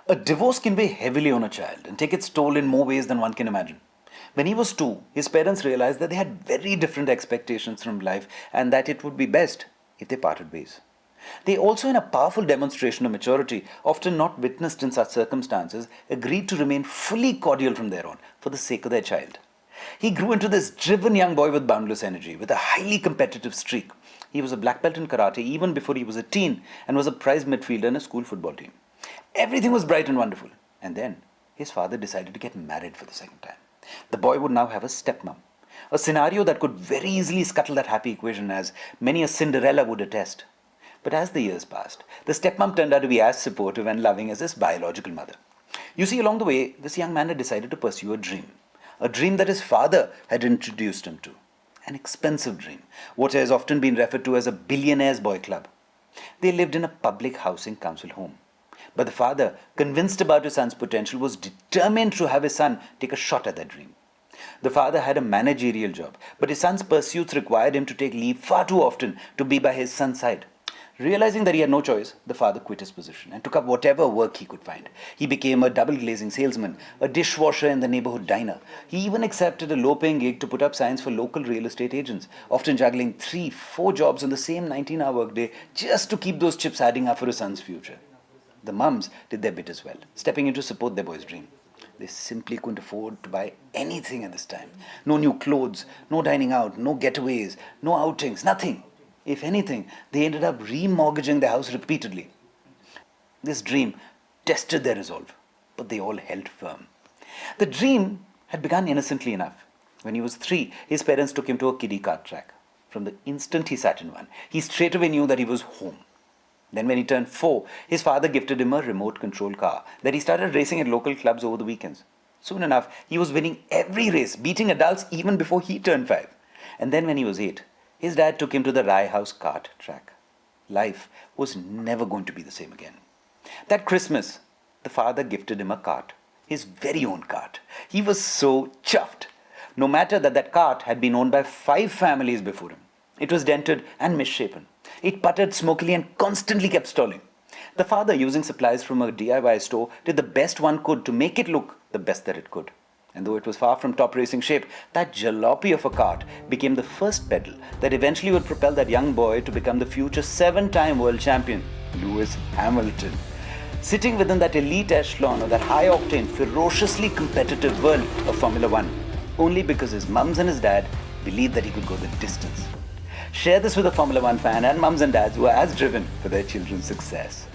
A divorce can weigh heavily on a child and take its toll in more ways than one can imagine. When he was 2, his parents realized that they had very different expectations from life and that it would be best if they parted ways. They also, in a powerful demonstration of maturity, often not witnessed in such circumstances, agreed to remain fully cordial from there on for the sake of their child. He grew into this driven young boy with boundless energy, with a highly competitive streak. He was a black belt in karate even before he was a teen and was a prize midfielder in a school football team. Everything was bright and wonderful. And then his father decided to get married for the second time. The boy would now have a stepmom. A scenario that could very easily scuttle that happy equation, as many a Cinderella would attest. But as the years passed, the stepmom turned out to be as supportive and loving as his biological mother. You see, along the way, this young man had decided to pursue a dream that his father had introduced him to. An expensive dream, what has often been referred to as a billionaire's boy club. They lived in a public housing council home. But the father, convinced about his son's potential, was determined to have his son take a shot at that dream. The father had a managerial job, but his son's pursuits required him to take leave far too often to be by his son's side. Realizing that he had no choice, the father quit his position and took up whatever work he could find. He became a double glazing salesman, a dishwasher in the neighborhood diner. He even accepted a low-paying gig to put up signs for local real estate agents, often juggling 3-4 jobs on the same 19-hour workday just to keep those chips adding up for his son's future. The mums did their bit as well, stepping in to support their boy's dream. They simply couldn't afford to buy anything at this time. No new clothes, no dining out, no getaways, no outings, nothing. If anything, they ended up remortgaging their house repeatedly. This dream tested their resolve, but they all held firm. The dream had begun innocently enough. When he was 3, his parents took him to a kiddie kart track. From the instant he sat in one, he straightaway knew that he was home. Then when he turned 4, his father gifted him a remote-controlled car that he started racing at local clubs over the weekends. Soon enough, he was winning every race, beating adults even before he turned 5. And then when he was 8, his dad took him to the Rye House kart track. Life was never going to be the same again. That Christmas, the father gifted him a kart, his very own kart. He was so chuffed. No matter that kart had been owned by 5 families before him. It was dented and misshapen. It puttered smokily and constantly kept stalling. The father, using supplies from a DIY store, did the best one could to make it look the best that it could. And though it was far from top racing shape, that jalopy of a kart became the first pedal that eventually would propel that young boy to become the future 7-time world champion, Lewis Hamilton. Sitting within that elite echelon of that high-octane, ferociously competitive world of Formula One, only because his mums and his dad believed that he could go the distance. Share this with a Formula One fan and mums and dads who are as driven for their children's success.